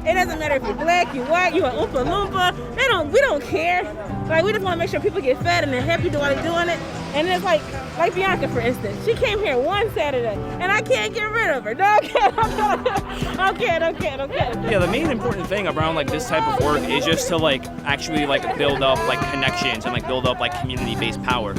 It doesn't matter if you're black, you're white, you're an Oompa Loompa. We don't care. Like, we just want to make sure people get fed and they're happy while they're doing it. And it's like Bianca, for instance. She came here one Saturday, and I can't get rid of her. No, I can't. Yeah, the main important thing around like this type of work is just to like actually like build up like connections and like build up like community-based power.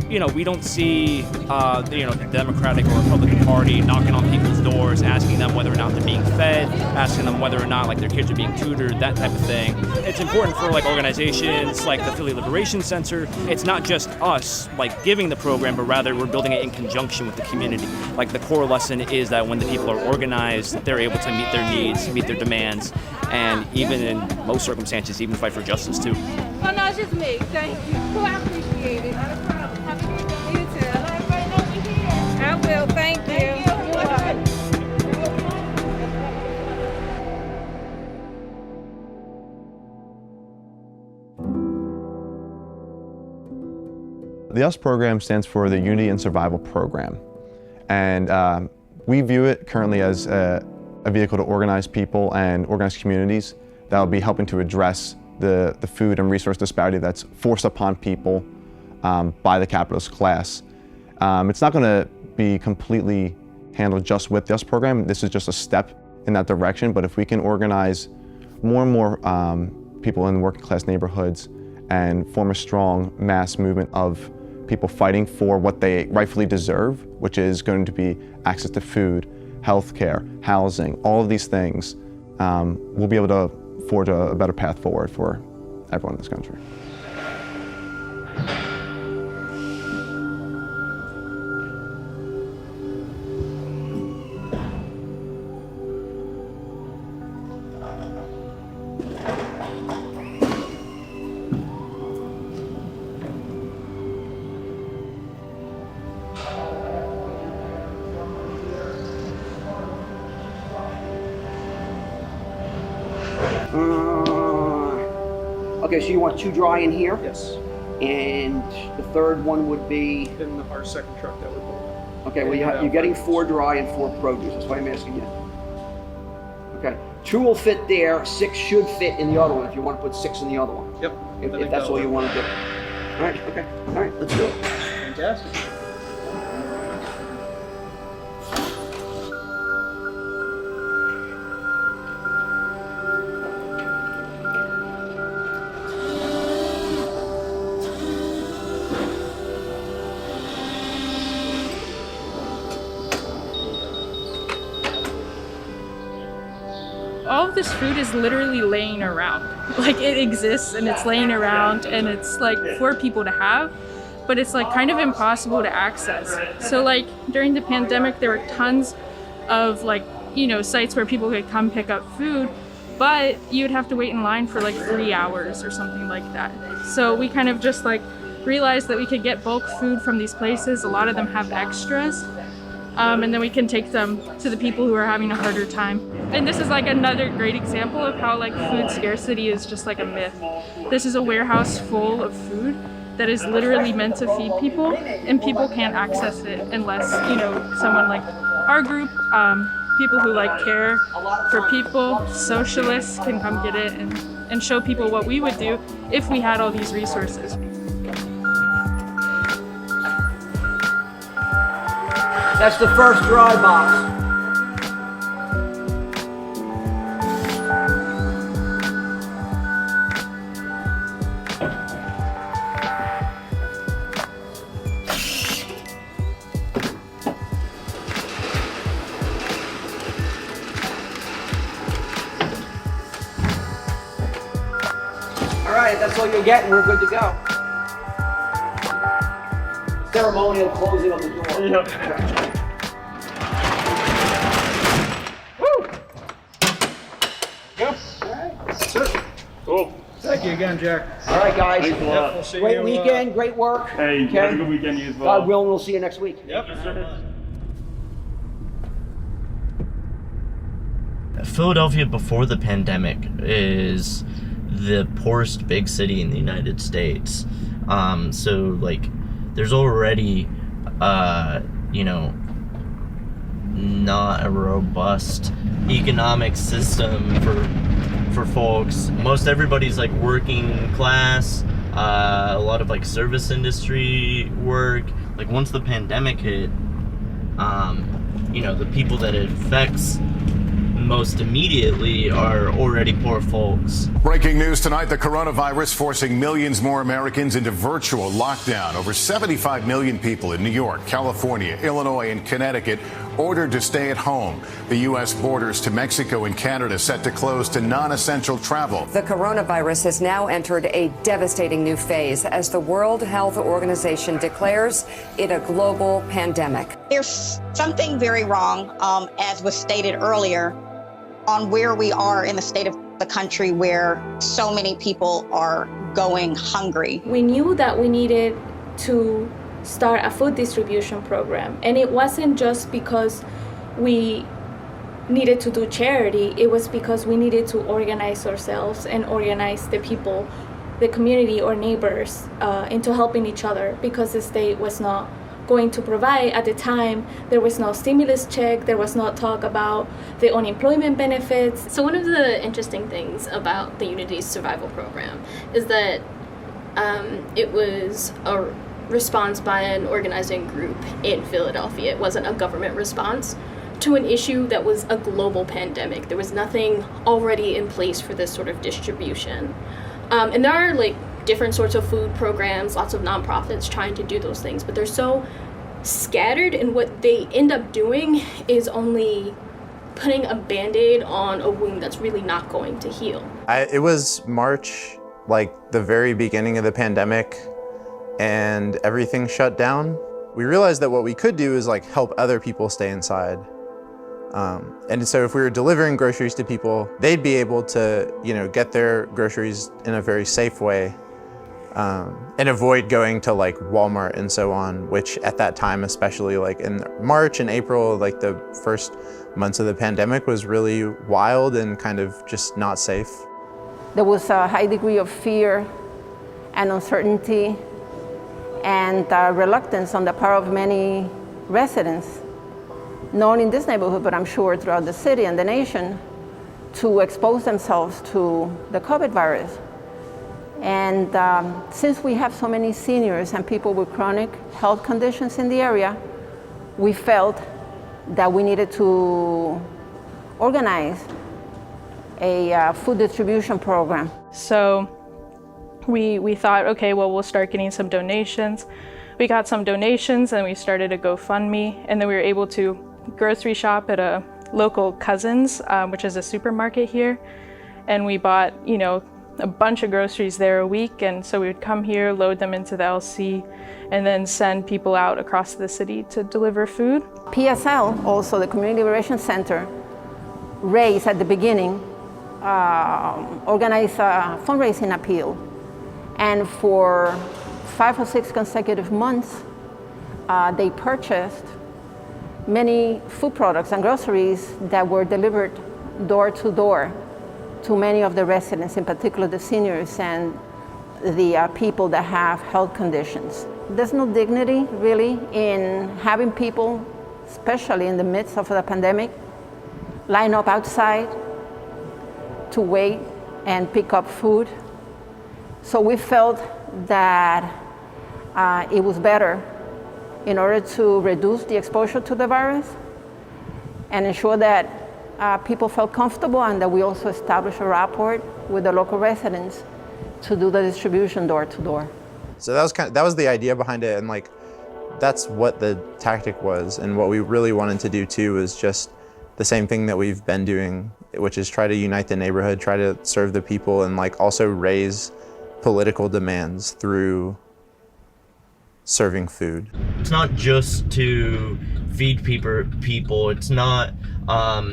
You know, we don't see, the Democratic or Republican Party knocking on people's doors, asking them whether or not they're being fed, asking them whether or not like their kids are being tutored, that type of thing. It's important for like organizations like the Philly Liberation Center. It's not just us like giving the program, but rather we're building it in conjunction with the community. Like the core lesson is that when the people are organized, they're able to meet their needs, meet their demands, and even in most circumstances, even fight for justice too. Oh no, it's just me. Thank you. Well, I appreciate it. Not a problem. Have a good day. You too. Let everybody know we're here. I will. Thank you. The US program stands for the Unity and Survival Program. And we view it currently as a vehicle to organize people and organize communities that will be helping to address the food and resource disparity that's forced upon people by the capitalist class. It's not going to be completely handled just with the US program. This is just a step in that direction, but if we can organize more and more people in working class neighborhoods and form a strong mass movement of people fighting for what they rightfully deserve, which is going to be access to food, healthcare, housing, all of these things, we'll be able to forge a better path forward for everyone in this country. Okay, so you want 2 dry in here? Yes. And the third one would be? In our second truck that we're pulling. Okay, well you're getting 4 dry and 4 produce. That's why I'm asking you. Okay, 2 will fit there, 6 should fit in the other one if you want to put 6 in the other one. Yep. If that's all you want to do. All right, okay. All right, let's do it. Fantastic. All of this food is literally laying around. Like, it exists and it's laying around and it's like for people to have, but it's like kind of impossible to access. So like during the pandemic, there were tons of like, sites where people could come pick up food, but you'd have to wait in line for like 3 hours or something like that. So we kind of just like realized that we could get bulk food from these places. A lot of them have extras. And then we can take them to the people who are having a harder time. And this is like another great example of how like food scarcity is just like a myth. This is a warehouse full of food that is literally meant to feed people, and people can't access it unless, someone like our group, people who like care for people, socialists can come get it and show people what we would do if we had all these resources. That's the first dry box. All right, if that's all you're getting, we're good to go. Ceremonial closing of the door. Yep. Cool. Thank you again, Jack. All right, guys. Thanks a lot. We'll see Great you, weekend, great work. Hey, okay? have a good weekend, you as well. God willing, we'll see you next week. Yep. Philadelphia before the pandemic is the poorest big city in the United States. So like there's already not a robust economic system for folks. Most everybody's like working class, a lot of like service industry work. Like once the pandemic hit, the people that it affects most immediately are already poor folks. Breaking news tonight, the coronavirus forcing millions more Americans into virtual lockdown. Over 75 million people in New York, California, Illinois, and Connecticut ordered to stay at home. The U.S. borders to Mexico and Canada set to close to non-essential travel. The coronavirus has now entered a devastating new phase as the World Health Organization declares it a global pandemic. There's something very wrong, as was stated earlier, on where we are in the state of the country where so many people are going hungry. We knew that we needed to start a food distribution program. And it wasn't just because we needed to do charity, it was because we needed to organize ourselves and organize the people, the community or neighbors into helping each other, because the state was not going to provide. At the time, there was no stimulus check, there was no talk about the unemployment benefits. So one of the interesting things about the Unity Survival Program is that it was a response by an organizing group in Philadelphia. It wasn't a government response to an issue that was a global pandemic. There was nothing already in place for this sort of distribution. And there are like different sorts of food programs, lots of nonprofits trying to do those things, but they're so scattered, and what they end up doing is only putting a Band-Aid on a wound that's really not going to heal. It was March, like the very beginning of the pandemic, and everything shut down. We realized that what we could do is like help other people stay inside. And so if we were delivering groceries to people, they'd be able to, get their groceries in a very safe way, and avoid going to like Walmart and so on, which at that time, especially like in March and April, like the first months of the pandemic, was really wild and kind of just not safe. There was a high degree of fear and uncertainty and reluctance on the part of many residents, not only in this neighborhood, but I'm sure throughout the city and the nation, to expose themselves to the COVID virus. And since we have so many seniors and people with chronic health conditions in the area, we felt that we needed to organize a food distribution program. So we thought, okay, well, we'll start getting some donations. We got some donations and we started a GoFundMe, and then we were able to grocery shop at a local Cousins, which is a supermarket here. And we bought, a bunch of groceries there a week, and so we would come here, load them into the LC, and then send people out across the city to deliver food. PSL, also the Community Liberation Center, raised at the beginning, organized a fundraising appeal, and for 5 or 6 consecutive months, they purchased many food products and groceries that were delivered door to door to many of the residents, in particular the seniors and the people that have health conditions. There's no dignity really in having people, especially in the midst of the pandemic, line up outside to wait and pick up food. So we felt that it was better, in order to reduce the exposure to the virus and ensure that people felt comfortable, and that we also established a rapport with the local residents to do the distribution door to door. So that was the idea behind it, and like that's what the tactic was, and what we really wanted to do too is just the same thing that we've been doing, which is try to unite the neighborhood, try to serve the people, and like also raise political demands through serving food. It's not just to feed people. It's not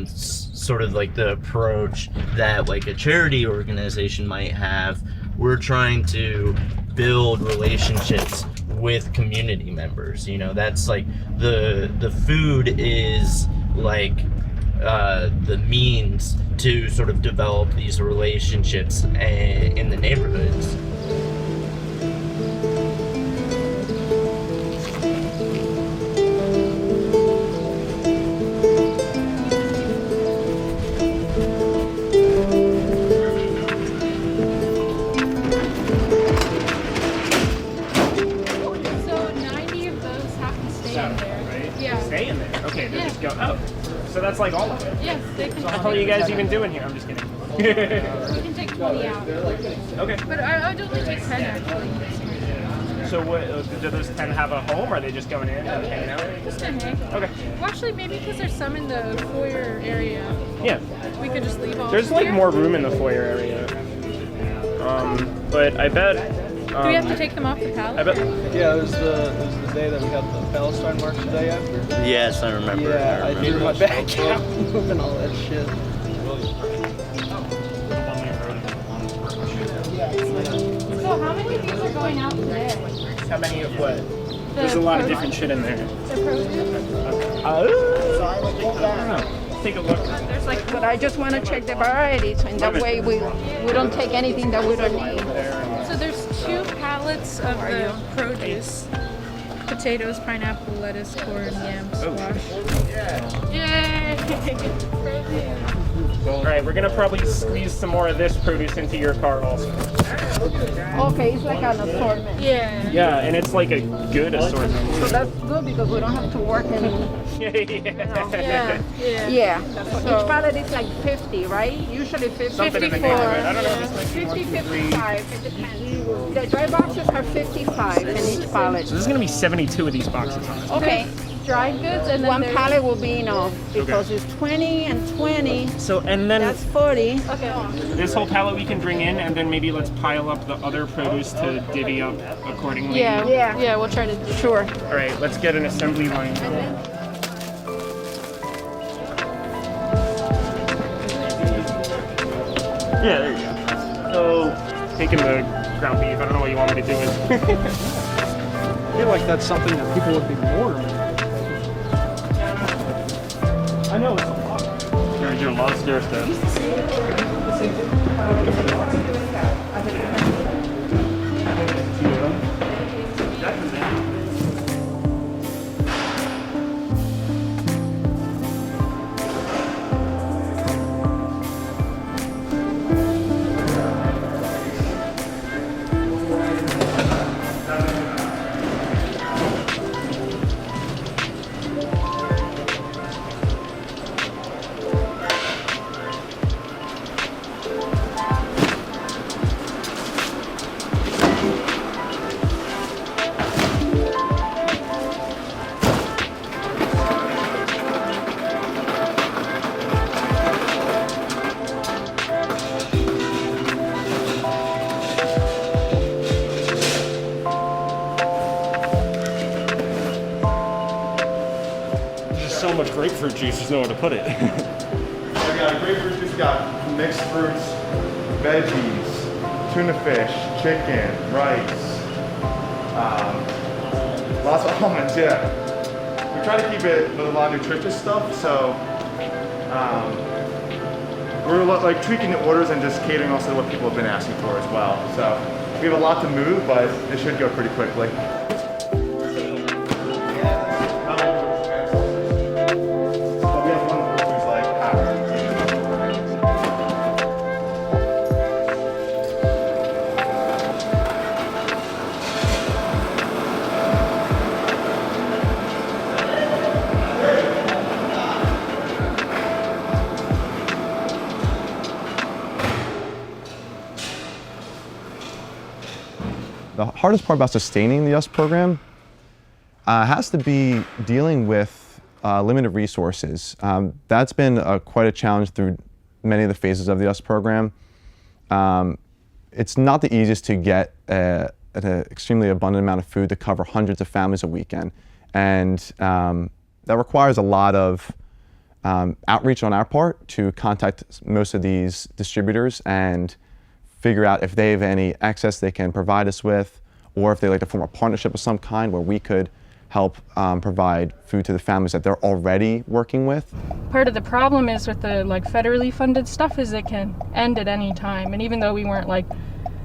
sort of like the approach that like a charity organization might have. We're trying to build relationships with community members. That's like the food is like the means to sort of develop these relationships in the neighborhoods. like all of it. Yes, they can. So how are you guys even doing here? I'm just kidding. We can take 20 out. Okay. But I would only take 10 actually. So what, do those 10 have a home, or are they just going in and hanging out? Just to hang. Okay. Well, actually, maybe because there's some in the foyer area. Yeah. We could just leave all. There's like here. more room in the foyer area. But I bet. Do we have to take them off the pallet? I bet. Yeah, it was the day that we had the Palestine March the day after. Yes, I remember. Yeah, I threw my back out moving all that shit. So how many of these are going out today? How many of what? There's a lot of different shit in there. The produce? Take a look. There's like. But I just want to check the variety, so in that way we don't take anything that we don't need. So there's 2 pallets of the produce. Potatoes, pineapple, lettuce, corn, yam, squash. Yay! All right, we're gonna probably squeeze some more of this produce into your car also. Okay, it's like an assortment. Yeah. Yeah, and it's like a good assortment. So that's good because we don't have to work in. Yeah. So each pallet is like 50, right? Usually 50. Something in the neighborhood. I don't know if it's like 50, 55. It depends. The dry boxes are 55 in each pallet. So there's gonna be 72 of these boxes on it. Okay. Dry goods and then One there's- pallet will be enough because it's 20 and 20. So and then That's 40. Okay. this whole pallet we can bring in, and then maybe let's pile up the other produce to divvy up accordingly. Yeah, we'll try to do. Sure. All right, let's get an assembly line. Yeah, there you go. So, taking the ground beef, I don't know what you want me to do with it. I feel like that's something that people would be more. I know it's a lot. You're doing a lot of stair steps. So much grapefruit juice, there's nowhere to put it. We got grapefruit juice, got mixed fruits, veggies, tuna fish, chicken, rice, lots of almonds, yeah. We try to keep it with a lot of nutritious stuff, so we're like tweaking the orders and just catering also to what people have been asking for as well. So we have a lot to move, but it should go pretty quickly. The hardest part about sustaining the US program has to be dealing with limited resources. That's been quite a challenge through many of the phases of the US program. It's not the easiest to get an extremely abundant amount of food to cover hundreds of families a weekend. And that requires a lot of outreach on our part to contact most of these distributors and figure out if they have any access they can provide us with, or if they like to form a partnership of some kind where we could help provide food to the families that they're already working with. Part of the problem is with the like federally funded stuff is it can end at any time. And even though we weren't like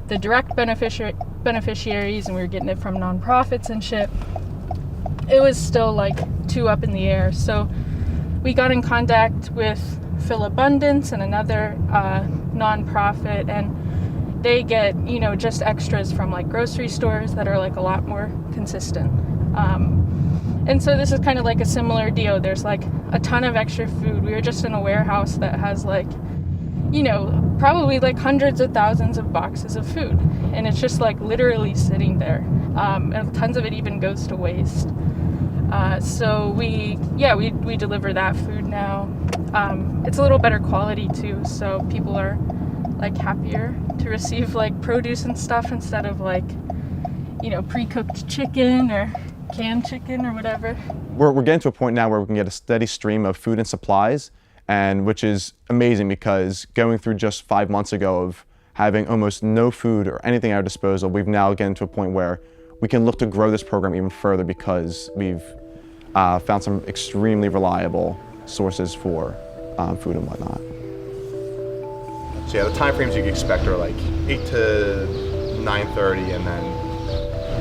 the direct beneficiaries and we were getting it from nonprofits and shit, it was still like too up in the air. So we got in contact with Phil Abundance and another nonprofit, and they get, you know, just extras from like grocery stores that are like a lot more consistent. And so this is kind of like a similar deal. There's like a ton of extra food. We were just in a warehouse that has like, you know, probably like hundreds of thousands of boxes of food. And it's just like literally sitting there. And tons of it even goes to waste. So we deliver that food now. It's a little better quality too, so people are like happier to receive like produce and stuff instead of like, you know, pre-cooked chicken or canned chicken or whatever. We're getting to a point now where we can get a steady stream of food and supplies, and which is amazing because going through just 5 months ago of having almost no food or anything at our disposal, we've now gotten to a point where we can look to grow this program even further because we've found some extremely reliable sources for food and whatnot. So yeah, the time frames you can expect are like 8 to 9:30 and then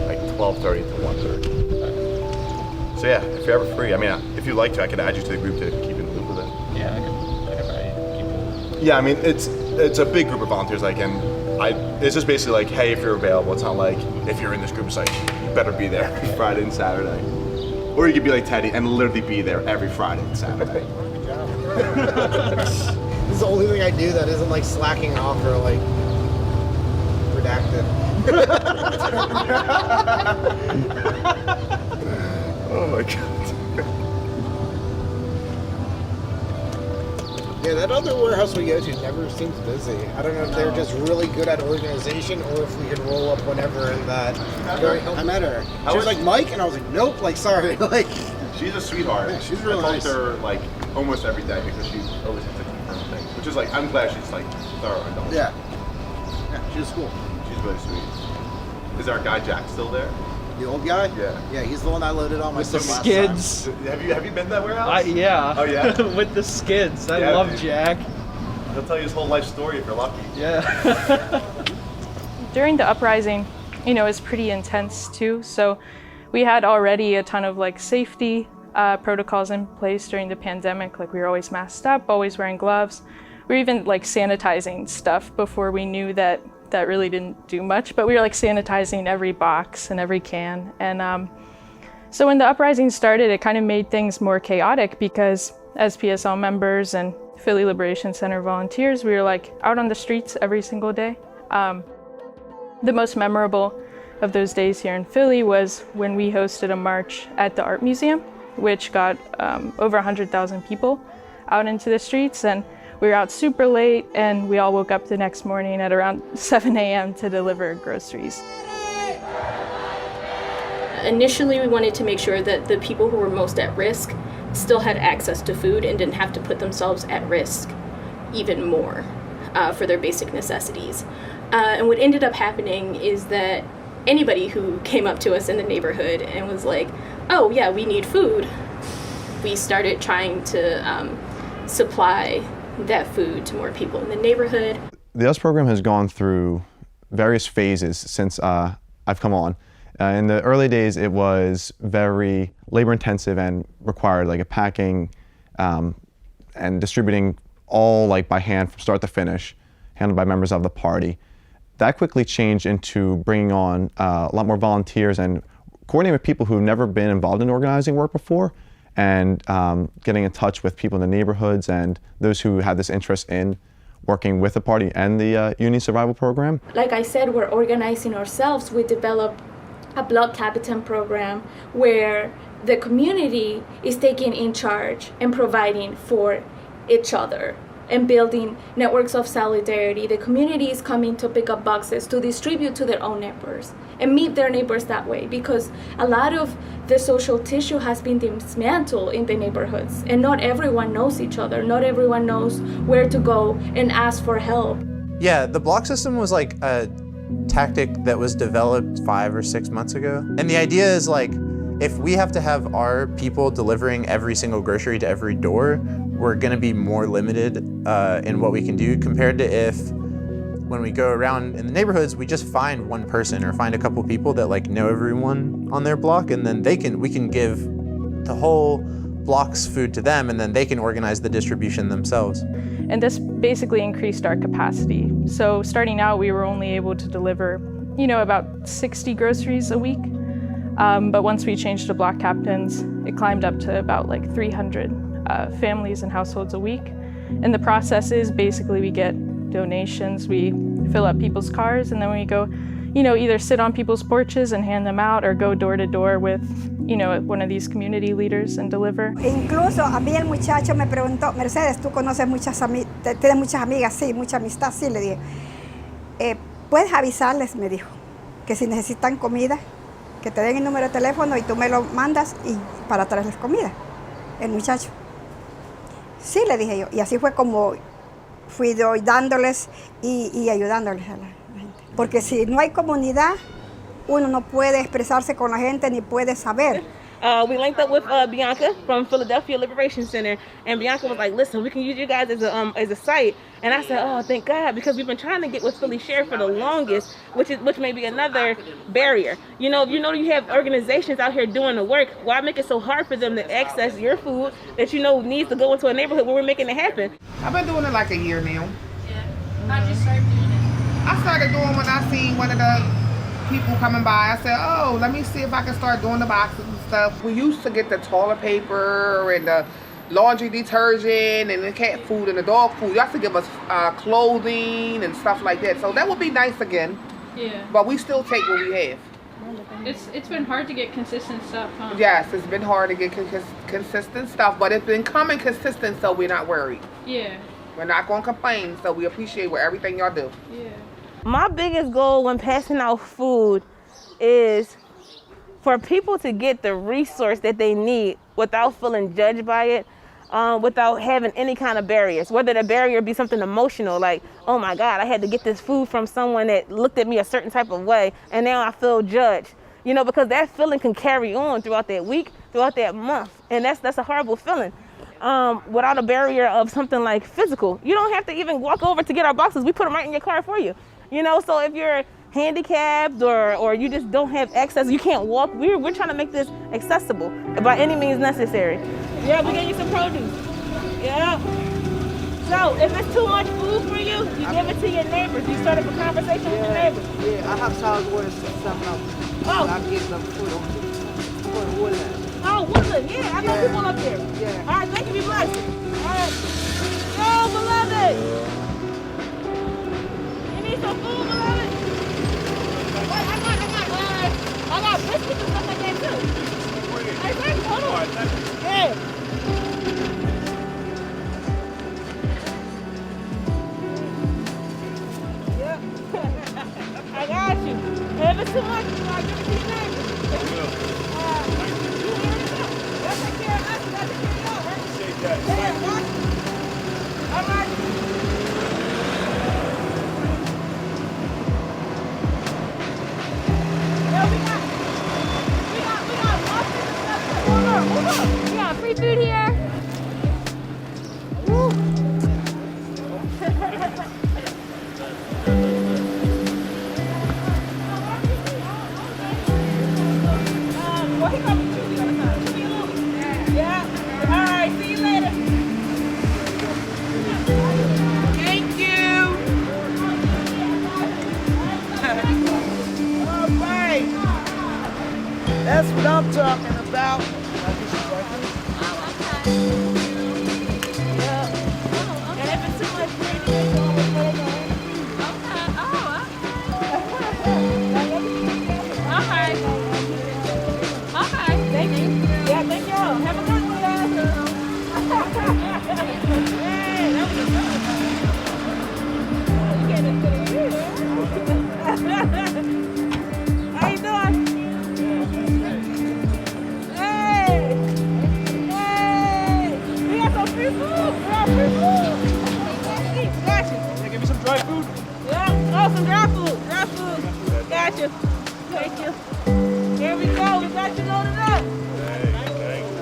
like 12:30 to 1:30. So yeah, if you're ever free, I mean, if you'd like to, I could add you to the group to keep in the loop with it. Yeah, I could probably keep it. Yeah, I mean, it's a big group of volunteers, like, and it's just basically like, hey, if you're available, it's not like if you're in this group, it's like, you better be there Friday and Saturday. Or you could be like Teddy and literally be there every Friday and Saturday. This is the only thing I do that isn't like slacking off or like redacted. Oh my god. Yeah, that other warehouse we go to never seems busy. I don't know if they're just really good at organization or if we could roll up whenever and that. I met her. She was like, Mike? And I was like, nope, like, sorry. Like, she's a sweetheart. Yeah, she's really I nice. talk to her like almost every day because she always has to confirm things. Which is like, I'm glad she's like thorough and all. Yeah. Yeah, she's cool. She's really sweet. Is our guy Jack still there? The old guy? Yeah. Yeah, he's the one I loaded on my With the sim last skids. time. Have you been to that warehouse? Yeah. Oh yeah? With the skids. I Yeah, love dude. Jack. He'll tell you his whole life story if you're lucky. Yeah. During the uprising, you know, it's pretty intense too. So we had already a ton of like safety protocols in place during the pandemic. Like we were always masked up, always wearing gloves. We were even like sanitizing stuff before we knew that really didn't do much, but we were like sanitizing every box and every can. And so when the uprising started, it kind of made things more chaotic because as PSL members and Philly Liberation Center volunteers, we were like out on the streets every single day. The most memorable of those days here in Philly was when we hosted a march at the Art Museum, which got over 100,000 people out into the streets. And we were out super late and we all woke up the next morning at around 7 a.m. to deliver groceries. Initially, we wanted to make sure that the people who were most at risk still had access to food and didn't have to put themselves at risk even more for their basic necessities. And what ended up happening is that anybody who came up to us in the neighborhood and was like, oh yeah, we need food, we started trying to supply that food to more people in the neighborhood. The US program has gone through various phases since I've come on. In the early days, it was very labor intensive and required like a packing and distributing all like by hand from start to finish, handled by members of the party. That quickly changed into bringing on a lot more volunteers and coordinating with people who've never been involved in organizing work before, and getting in touch with people in the neighborhoods and those who had this interest in working with the party and the Unity Survival Program. Like I said, we're organizing ourselves. We developed a block captain program where the community is taking in charge and providing for each other and building networks of solidarity. The community is coming to pick up boxes to distribute to their own neighbors and meet their neighbors that way, because a lot of the social tissue has been dismantled in the neighborhoods and not everyone knows each other. Not everyone knows where to go and ask for help. Yeah, the block system was like a tactic that was developed 5 or 6 months ago. And the idea is like, if we have to have our people delivering every single grocery to every door, we're gonna be more limited in what we can do compared to if when we go around in the neighborhoods, we just find one person or find a couple people that like know everyone on their block, and then we can give the whole block's food to them, and then they can organize the distribution themselves. And this basically increased our capacity. So starting out, we were only able to deliver, you know, about 60 groceries a week. But once we changed to block captains, It climbed up to about like 300 families and households a week. And the process is basically we get donations, we fill up people's cars, and then we go, either sit on people's porches and hand them out or go door to door with, one of these community leaders and deliver. Incluso a mí el muchacho me preguntó, Mercedes, tú conoces tienes muchas amigas, sí, mucha amistad, sí, le dije. Puedes avisarles, me dijo, que si necesitan comida, que te den el número de teléfono y tú me lo mandas y para traerles comida, el muchacho. Sí, le dije yo, y así fue como fui dándoles y ayudándoles a la gente. Porque si no hay comunidad, uno no puede expresarse con la gente ni puede saber. We linked up with Bianca from Philadelphia Liberation Center, and Bianca was like, listen, we can use you guys as a site. And I said, oh, thank God, because we've been trying to get with Philly Sheriff for the longest, which may be another barrier. You have organizations out here doing the work. Why make it so hard for them to access your food that needs to go into a neighborhood where we're making it happen? I've been doing it like a year now. Yeah. How'd you start doing it? I started doing when I seen one of the people coming by. I said, oh, let me see if I can start doing the boxes and stuff. We used to get the toilet paper and the laundry detergent and the cat food and the dog food. You have to give us clothing and stuff like that. So that would be nice again. Yeah. But we still take what we have. It's been hard to get consistent stuff, huh? Yes, it's been hard to get consistent stuff, but it's been coming consistent, so we're not worried. Yeah. We're not going to complain, so we appreciate everything y'all do. Yeah. My biggest goal when passing out food is for people to get the resource that they need without feeling judged by it, without having any kind of barriers, whether the barrier be something emotional, like, oh my God, I had to get this food from someone that looked at me a certain type of way, and now I feel judged. Because that feeling can carry on throughout that week, throughout that month, and that's a horrible feeling. Without a barrier of something like physical. You don't have to even walk over to get our boxes. We put them right in your car for you. So if you're handicapped or you just don't have access, you can't walk, we're trying to make this accessible by any means necessary. Yeah, we get you some produce. Yeah. So if it's too much food for you, you give it to your neighbors. You start up a conversation with your neighbors. Yeah, I have times where it's something else. Oh. I get them food on Woodland. Oh, Woodland, yeah, I know people up there. Yeah. All right, thank you, be blessed. All right. Oh, beloved. You need some food, beloved? Wait, I got biscuits and stuff like that too. Hey, thanks, hold on. Yeah. Yep. I got you. If it's too much, I'll give it to your neighbors. I will. You already know. Y'all take care of us, y'all take care of y'all, right? Appreciate that. Yeah, watch. All right. Yeah, we got muffins and stuff. Hold on. We got free food here. Woo. Well, he called me Tuesday all the time. Yeah. All right. See you later. Thank you. All right. That's what I'm talking about. Yeah. And if it's too much for you, you always let it go. Okay. Thank you. Yeah, thank y'all. Have a good one, guys. Hey, that was a good one. You getting it to the How you doing? Hey. Hey. We got some free food. We got free food. Gotcha. Hey, give me some dry food. Yeah. Oh, some dry food. Dry food. Gotcha. Thank you. Here we go. We got you loaded up.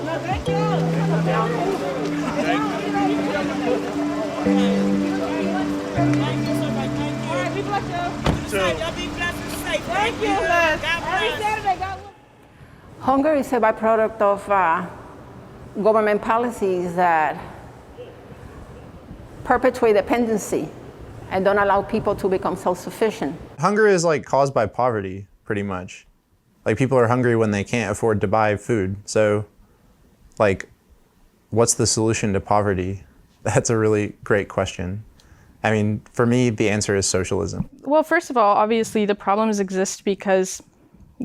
No, thank you. All right, be blessed, y'all. Y'all be blessed and safe. Thank you. Every Saturday, God bless. Hunger is a byproduct of government policies that perpetuate dependency and don't allow people to become self-sufficient. Hunger is caused by poverty, pretty much. People are hungry when they can't afford to buy food. So like, what's the solution to poverty? That's a really great question. I mean, for me, the answer is socialism. Well, first of all, obviously the problems exist because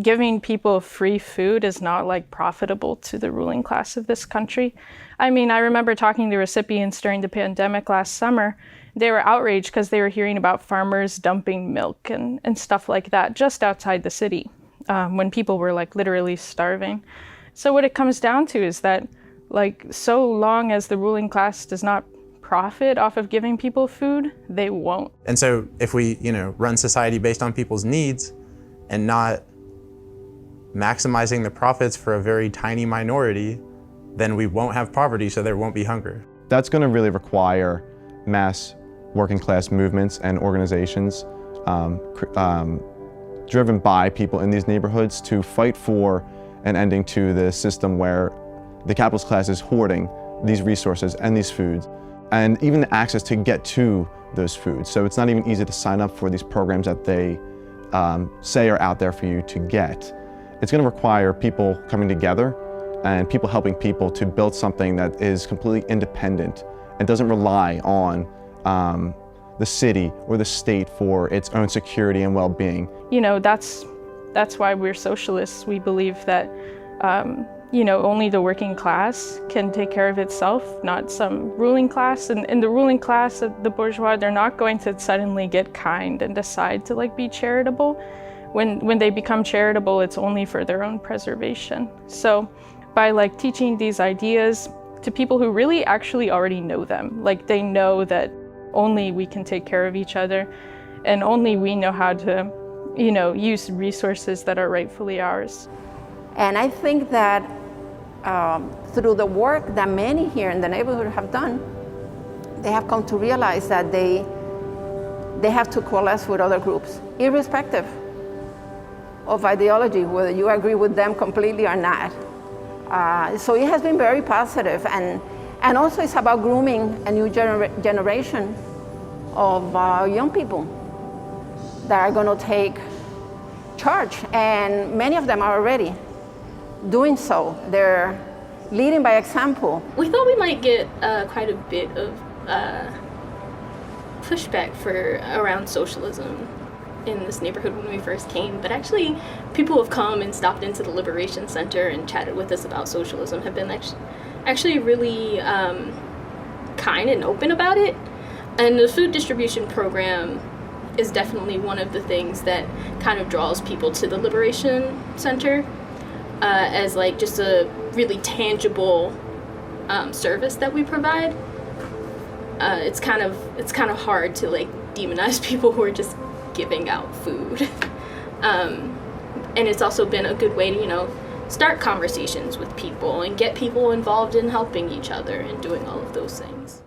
giving people free food is not like profitable to the ruling class of this country. I mean, I remember talking to recipients during the pandemic last summer. They were outraged because they were hearing about farmers dumping milk and stuff like that just outside the city when people were like literally starving. So what it comes down to is that like so long as the ruling class does not profit off of giving people food, they won't. And so if we, run society based on people's needs and not maximizing the profits for a very tiny minority, then we won't have poverty, so there won't be hunger. That's going to really require mass working class movements and organizations driven by people in these neighborhoods to fight for an ending to the system where the capitalist class is hoarding these resources and these foods, and even the access to get to those foods. So it's not even easy to sign up for these programs that they say are out there for you to get. It's going to require people coming together and people helping people to build something that is completely independent and doesn't rely on the city or the state for its own security and well-being. That's why we're socialists. We believe that only the working class can take care of itself, not some ruling class. And the ruling class, the bourgeois, they're not going to suddenly get kind and decide to be charitable. When they become charitable, it's only for their own preservation. So by teaching these ideas to people who really actually already know them, they know that only we can take care of each other and only we know how to, use resources that are rightfully ours. And I think that through the work that many here in the neighborhood have done, they have come to realize that they have to coalesce with other groups, irrespective of ideology, whether you agree with them completely or not. So it has been very positive, and also it's about grooming a new generation of young people that are going to take charge, and many of them are already doing so. They're leading by example. We thought we might get quite a bit of pushback around socialism in this neighborhood when we first came, but actually people who have come and stopped into the Liberation Center and chatted with us about socialism have been actually really kind and open about it. And the food distribution program is definitely one of the things that kind of draws people to the Liberation Center as just a really tangible service that we provide. It's kind of hard to demonize people who are just giving out food. And it's also been a good way to, start conversations with people and get people involved in helping each other and doing all of those things.